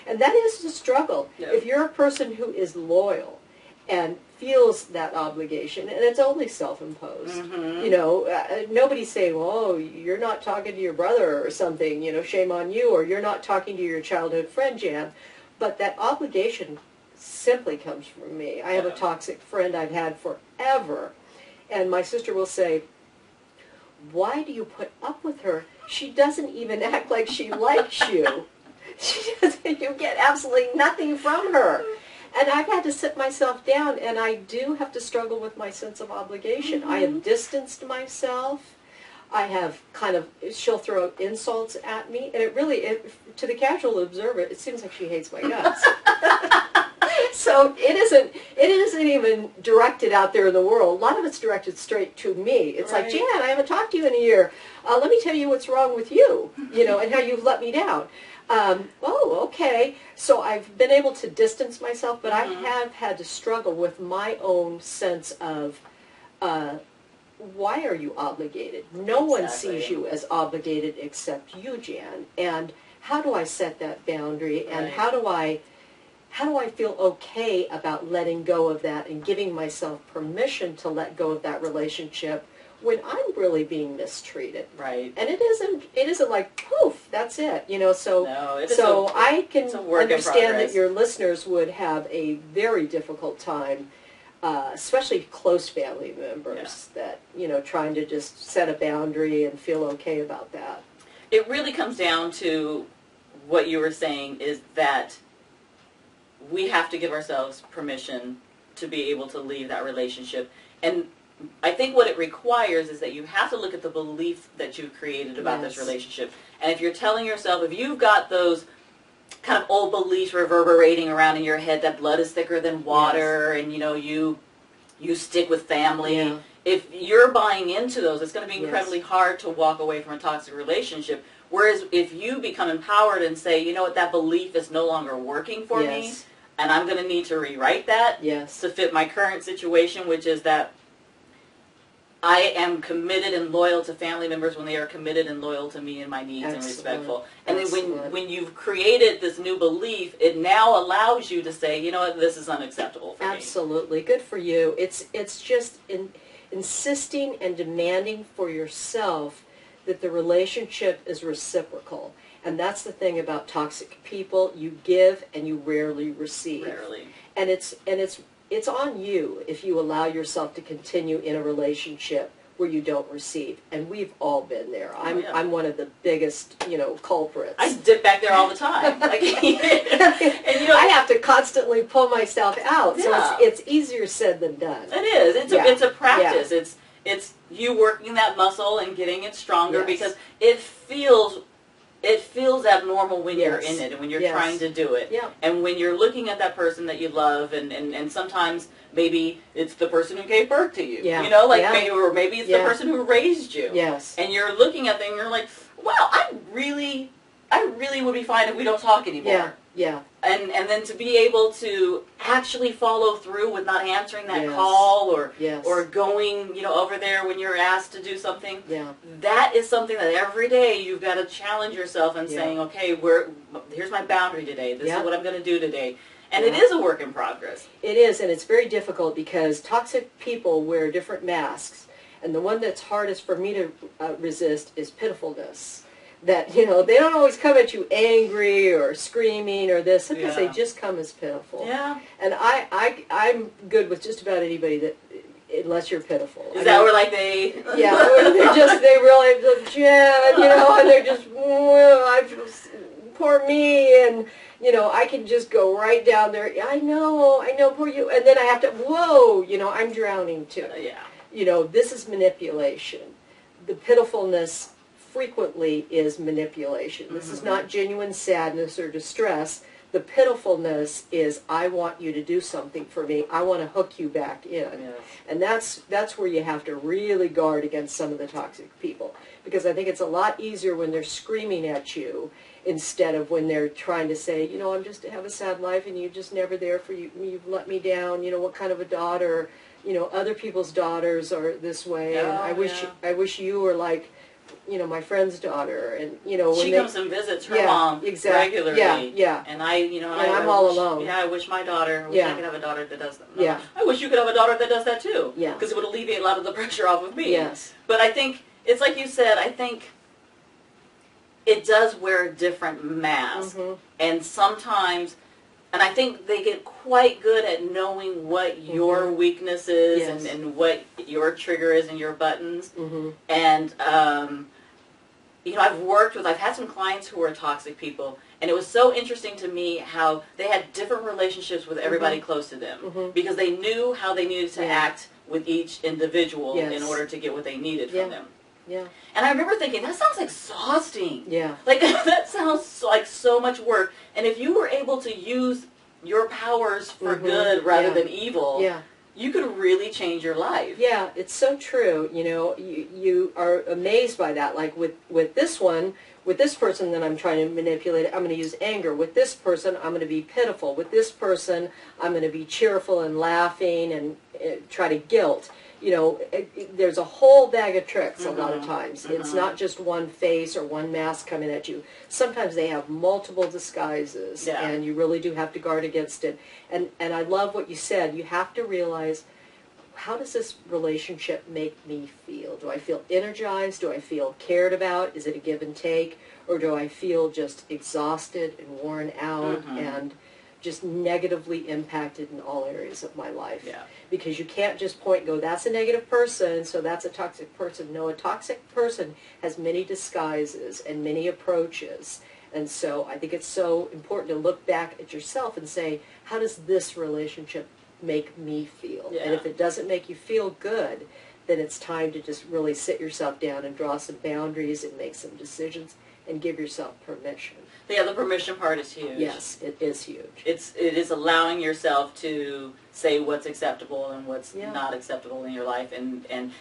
And that is a struggle. Yep. If you're a person who is loyal and feels that obligation, and it's only self-imposed, you know, nobody's saying, oh, you're not talking to your brother or something, you know, shame on you, or you're not talking to your childhood friend, Jan. But that obligation simply comes from me. I have a toxic friend I've had forever, and my sister will say, why do you put up with her? She doesn't even act like she likes you. She doesn't, you get absolutely nothing from her. And I've had to sit myself down, and I do have to struggle with my sense of obligation. I have distanced myself. I have kind of, she'll throw insults at me, and it really, to the casual observer, it seems like she hates my guts. So it isn't even directed out there in the world. A lot of it's directed straight to me. It's like, Jan, I haven't talked to you in a year. Let me tell you what's wrong with you, you know, and how you've let me down. Oh, okay. So I've been able to distance myself, but I have had to struggle with my own sense of, why are you obligated? No one sees you as obligated except you, Jan. And how do I set that boundary? And how do I feel okay about letting go of that and giving myself permission to let go of that relationship when I'm really being mistreated? Right. And it isn't like poof, that's it, you know. So I can understand that your listeners would have a very difficult time, especially close family members, that, you know, trying to just set a boundary and feel okay about that. It really comes down to what you were saying, is that we have to give ourselves permission to be able to leave that relationship. And I think what it requires is that you have to look at the belief that you've created about this relationship. And if you're telling yourself, if you've got those kind of old beliefs reverberating around in your head that blood is thicker than water, and, you know, you stick with family, if you're buying into those, it's going to be incredibly hard to walk away from a toxic relationship. Whereas if you become empowered and say, you know what, that belief is no longer working for me, and I'm going to need to rewrite that to fit my current situation, which is that I am committed and loyal to family members when they are committed and loyal to me and my needs and respectful. And then when you've created this new belief, it now allows you to say, you know what, this is unacceptable for me. Absolutely. Good for you. It's just insisting and demanding for yourself that the relationship is reciprocal. And that's the thing about toxic people. You give and you rarely receive. Rarely. And it's on you if you allow yourself to continue in a relationship where you don't receive. And we've all been there. I'm one of the biggest, you know, culprits. I dip back there all the time. Like, and, you know, I have to constantly pull myself out. So it's easier said than done. It is. It's a practice. It's you working that muscle and getting it stronger because it feels abnormal when you're in it and when you're trying to do it. And when you're looking at that person that you love, and sometimes maybe it's the person who gave birth to you. You know, like maybe it's the person who raised you. And you're looking at them and you're like, wow, I really would be fine if we don't talk anymore. And then to be able to actually follow through with not answering that call or going, you know, over there when you're asked to do something. That is something that every day you've got to challenge yourself and saying, okay, here's my boundary today. This is what I'm going to do today. And it is a work in progress. It is, and it's very difficult because toxic people wear different masks. And the one that's hardest for me to resist is pitifulness. That, you know, they don't always come at you angry or screaming or this. Sometimes they just come as pitiful. And I'm good with just about anybody that, unless you're pitiful. Is that where, like, they... they really, Jan, you know, and they're just, poor me, and, you know, I can just go right down there. I know, poor you. And then I have to, whoa, you know, I'm drowning too. You know, this is manipulation. The pitifulness frequently is manipulation. This is not genuine sadness or distress. The pitifulness is, I want you to do something for me. I want to hook you back in. And that's where you have to really guard against some of the toxic people. Because I think it's a lot easier when they're screaming at you instead of when they're trying to say, you know, I'm just have a sad life and you're just never there for you. You've let me down. You know, what kind of a daughter, you know, other people's daughters are this way. And I wish you were like my friend's daughter, and when she comes and visits her yeah, mom exactly. regularly. Yeah. And and I'm all alone. Yeah, I wish my daughter. I wish I could have a daughter that does that. No, Yeah. I wish you could have a daughter that does that too. Yeah. Because it would alleviate a lot of the pressure off of me. Yes. But I think it's like you said. I think it does wear a different mask, and sometimes. And I think they get quite good at knowing what your weakness is Yes. and what your trigger is and your buttons. And, I've had some clients who were toxic people, and it was so interesting to me how they had different relationships with everybody close to them because they knew how they needed to act with each individual in order to get what they needed from them. Yeah. And I remember thinking, that sounds exhausting. Yeah. Like, that sounds like so much work. And if you were able to use your powers for good rather than evil, you could really change your life. Yeah, it's so true. You are amazed by that. Like with this one, with this person that I'm trying to manipulate, I'm going to use anger. With this person, I'm going to be pitiful. With this person, I'm going to be cheerful and laughing and try to guilt. There's a whole bag of tricks a lot of times. It's not just one face or one mask coming at you. Sometimes they have multiple disguises, and you really do have to guard against it. And I love what you said. You have to realize, how does this relationship make me feel? Do I feel energized? Do I feel cared about? Is it a give and take? Or do I feel just exhausted and worn out and just negatively impacted in all areas of my life? Yeah. Because you can't just point and go, that's a negative person, so that's a toxic person. No, a toxic person has many disguises and many approaches. And so I think it's so important to look back at yourself and say, how does this relationship make me feel? Yeah. And if it doesn't make you feel good, then it's time to just really sit yourself down and draw some boundaries and make some decisions and give yourself permission. Yeah, the permission part is huge. Yes, it is huge. It is allowing yourself to say what's acceptable and what's not acceptable in your life, and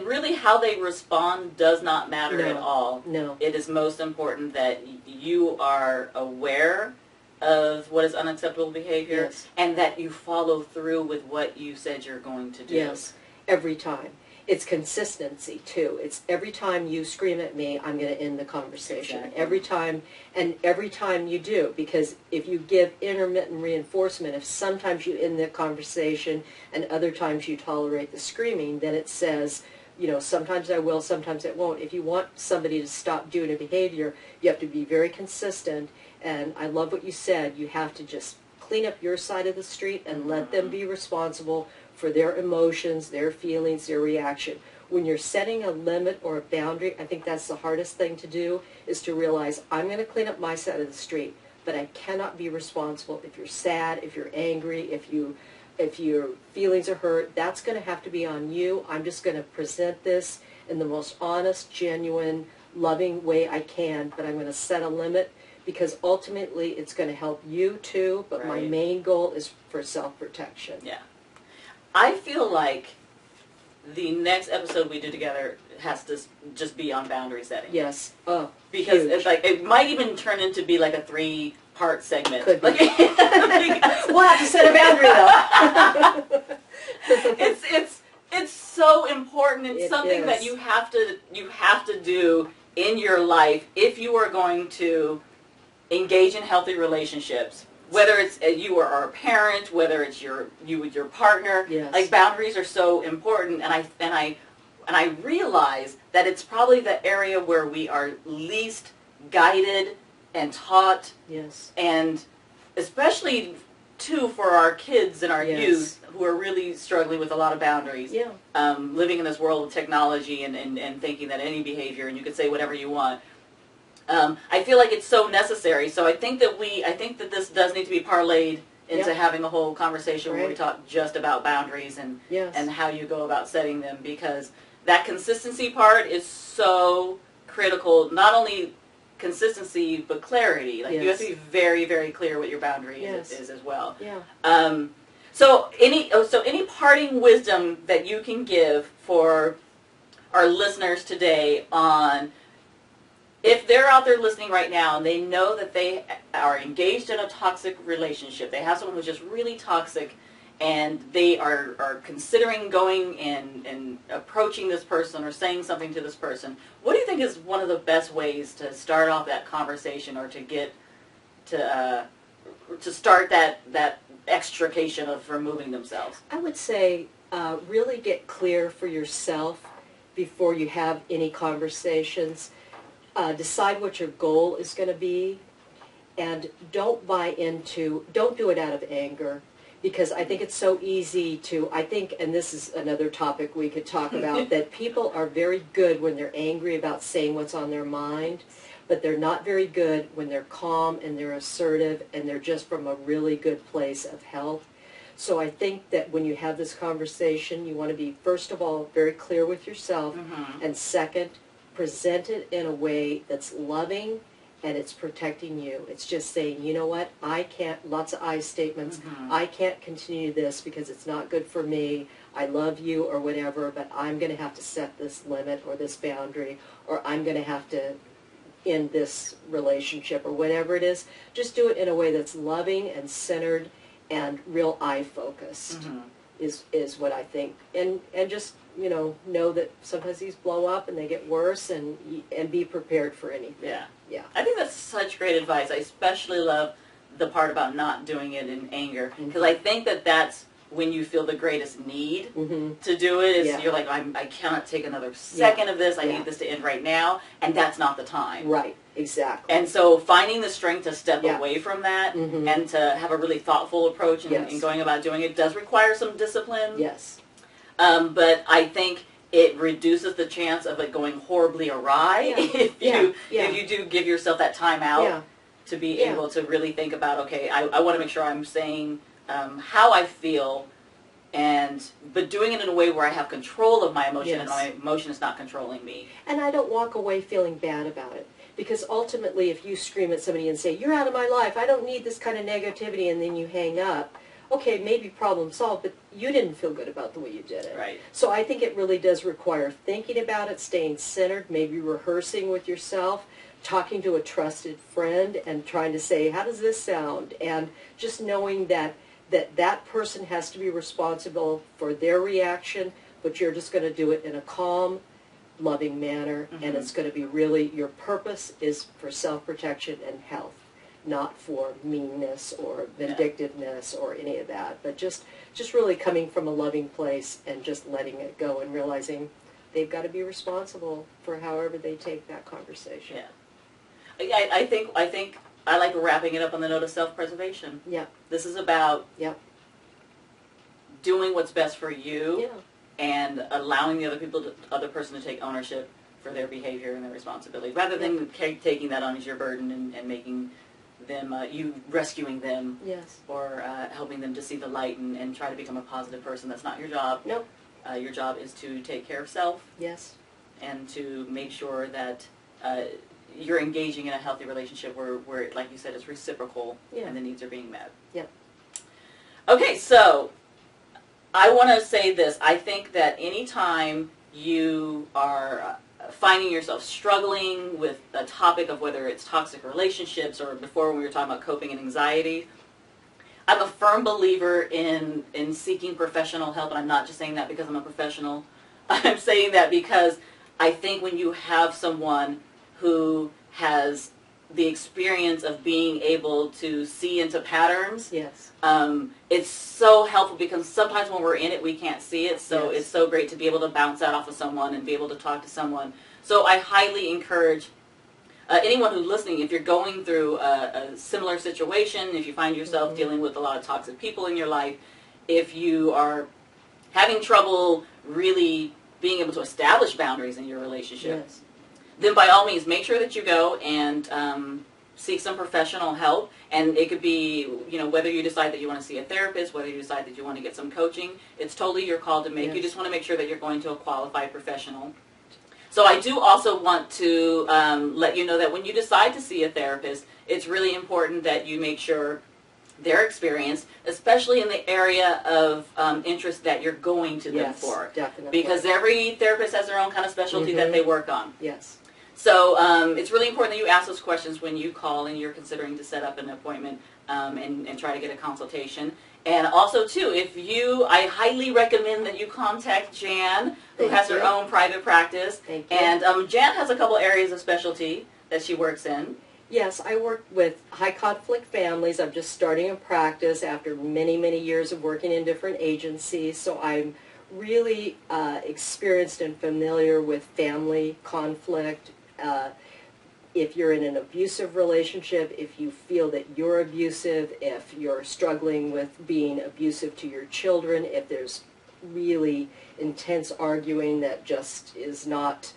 really how they respond does not matter at all. No. It is most important that you are aware of what is unacceptable behavior and that you follow through with what you said you're going to do. Yes, every time. It's consistency, too. It's every time you scream at me, I'm going to end the conversation. Exactly. Every time you do, because if you give intermittent reinforcement, if sometimes you end the conversation and other times you tolerate the screaming, then it says, sometimes I will, sometimes I won't. If you want somebody to stop doing a behavior, you have to be very consistent. And I love what you said. You have to just clean up your side of the street and let them be responsible for their emotions, their feelings, their reaction. When you're setting a limit or a boundary, I think that's the hardest thing to do, is to realize, I'm going to clean up my side of the street, but I cannot be responsible if you're sad, if you're angry, if your feelings are hurt. That's going to have to be on you. I'm just going to present this in the most honest, genuine, loving way I can, but I'm going to set a limit, because ultimately it's going to help you too, but my main goal is for self-protection. Yeah. I feel like the next episode we do together has to just be on boundary setting. Yes. Oh, because huge. it's like, it might even turn into be like a 3-part segment. Could be. Like, we'll have to set a boundary though. It's so important, and It something is. that you have to do in your life if you are going to engage in healthy relationships. Whether it's you are a parent, whether it's you with your partner, like, boundaries are so important, and I realize that it's probably the area where we are least guided and taught, and especially too for our kids and our youth who are really struggling with a lot of boundaries. Living in this world of technology and thinking that any behavior, and you can say whatever you want. I feel like it's so necessary. So I think that this does need to be parlayed into having a whole conversation where we talk just about boundaries and how you go about setting them, because that consistency part is so critical. Not only consistency, but clarity. Like, you have to be very, very clear what your boundary is as well. So any parting wisdom that you can give for our listeners today on, if they're out there listening right now and they know that they are engaged in a toxic relationship, they have someone who's just really toxic, and they are considering going and approaching this person or saying something to this person, what do you think is one of the best ways to start off that conversation, or to get to start that extrication of removing themselves? I would say really get clear for yourself before you have any conversations. Decide what your goal is going to be, and don't do it out of anger. Because I think it's so easy to, and this is another topic we could talk about, that people are very good when they're angry about saying what's on their mind, but they're not very good when they're calm and they're assertive and they're just from a really good place of health. So I think that when you have this conversation, you want to be, first of all, very clear with yourself, and second, present it in a way that's loving, and it's protecting you. It's just saying, you know what, I can't, lots of I statements, I can't continue this because it's not good for me, I love you or whatever, but I'm going to have to set this limit or this boundary, or I'm going to have to end this relationship or whatever it is. Just do it in a way that's loving and centered and real I-focused is what I think. And just, know that sometimes these blow up and they get worse, and be prepared for anything. Yeah. Yeah. I think that's such great advice. I especially love the part about not doing it in anger, because I think that's when you feel the greatest need to do it. Is you're like, I cannot take another second of this. I need this to end right now, and that's not the time. Right. Exactly. And so finding the strength to step away from that and to have a really thoughtful approach in going about doing it does require some discipline. Yes. But I think it reduces the chance of it going horribly awry if you do give yourself that time out to be able to really think about, okay, I want to make sure I'm saying how I feel, but doing it in a way where I have control of my emotion and my emotion is not controlling me. And I don't walk away feeling bad about it. Because ultimately, if you scream at somebody and say, you're out of my life, I don't need this kind of negativity, and then you hang up, okay, maybe problem solved, but you didn't feel good about the way you did it. Right. So I think it really does require thinking about it, staying centered, maybe rehearsing with yourself, talking to a trusted friend and trying to say, how does this sound? And just knowing that person has to be responsible for their reaction, but you're just going to do it in a calm, loving manner, and it's going to be really, your purpose is for self-protection and health, not for meanness or vindictiveness or any of that, but just really coming from a loving place and just letting it go and realizing they've got to be responsible for however they take that conversation. Yeah. I think I like wrapping it up on the note of self-preservation. Yeah. This is about doing what's best for you. Yeah. And allowing the other person to take ownership for their behavior and their responsibility, rather than taking that on as your burden and making them, you rescuing them, or helping them to see the light and try to become a positive person. That's not your job. Nope. Your job is to take care of self. Yes. And to make sure that you're engaging in a healthy relationship where, like you said, it's reciprocal and the needs are being met. Yeah. Okay, so I want to say this. I think that anytime you are finding yourself struggling with a topic of whether it's toxic relationships, or before when we were talking about coping and anxiety, I'm a firm believer in seeking professional help. And I'm not just saying that because I'm a professional. I'm saying that because I think when you have someone who has the experience of being able to see into patterns, it's so helpful, because sometimes when we're in it we can't see it, so it's so great to be able to bounce that off of someone and be able to talk to someone. So I highly encourage anyone who's listening, if you're going through a similar situation, if you find yourself dealing with a lot of toxic people in your life, if you are having trouble really being able to establish boundaries in your relationship, then by all means make sure that you go and seek some professional help. And it could be, whether you decide that you want to see a therapist, whether you decide that you want to get some coaching, it's totally your call to make. You just want to make sure that you're going to a qualified professional. So I do also want to let you know that when you decide to see a therapist, it's really important that you make sure they're experienced, especially in the area of interest that you're going to them for. Definitely. Because every therapist has their own kind of specialty that they work on. Yes. So it's really important that you ask those questions when you call and you're considering to set up an appointment and try to get a consultation. And also, too, I highly recommend that you contact Jan, who has her own private practice. Thank you. And Jan has a couple areas of specialty that she works in. Yes, I work with high conflict families. I'm just starting a practice after many, many years of working in different agencies. So I'm really experienced and familiar with family conflict. If you're in an abusive relationship, if you feel that you're abusive, if you're struggling with being abusive to your children, if there's really intense arguing that just is not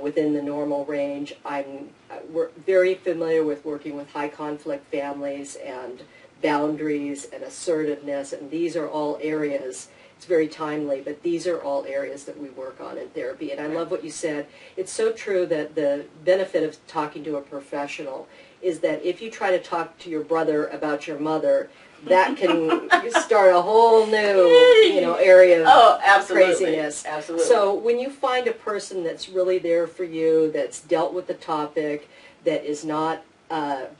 within the normal range. We're very familiar with working with high conflict families and boundaries and assertiveness, and these are all areas, it's very timely, but these are all areas that we work on in therapy. And I love what you said. It's so true that the benefit of talking to a professional is that if you try to talk to your brother about your mother, that can start a whole new, area of craziness. Absolutely. So when you find a person that's really there for you, that's dealt with the topic, that is not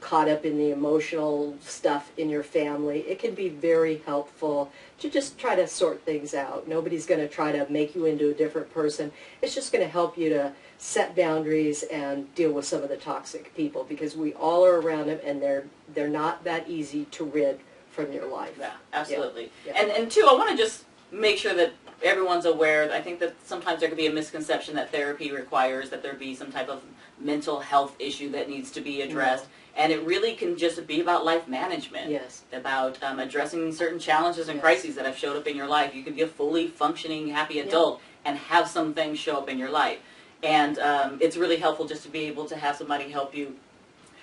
caught up in the emotional stuff in your family, it can be very helpful to just try to sort things out. Nobody's going to try to make you into a different person. It's just going to help you to set boundaries and deal with some of the toxic people, because we all are around them, and they're not that easy to rid from your life. Yeah, absolutely. Yeah. And two, I want to just make sure that everyone's aware. I think that sometimes there could be a misconception that therapy requires that there be some type of mental health issue that needs to be addressed. And it really can just be about life management. Yes. About addressing certain challenges and crises that have showed up in your life. You could be a fully functioning, happy adult and have some things show up in your life. And it's really helpful just to be able to have somebody help you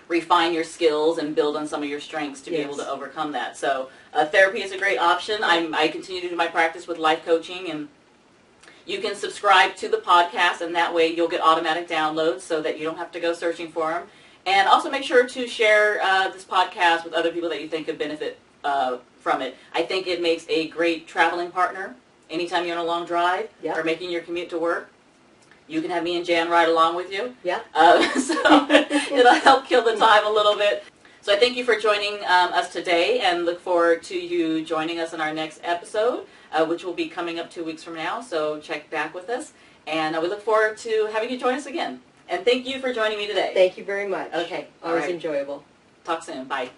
refine your skills and build on some of your strengths to be able to overcome that. So therapy is a great option. I continue to do my practice with life coaching, and you can subscribe to the podcast, and that way you'll get automatic downloads so that you don't have to go searching for them. And also make sure to share this podcast with other people that you think could benefit from it. I think it makes a great traveling partner anytime you're on a long drive or making your commute to work. You can have me and Jan ride along with you. Yeah. So it'll help kill the time a little bit. So I thank you for joining us today, and look forward to you joining us in our next episode, which will be coming up 2 weeks from now. So check back with us, and we look forward to having you join us again. And thank you for joining me today. Thank you very much. Okay. Always enjoyable. Talk soon. Bye.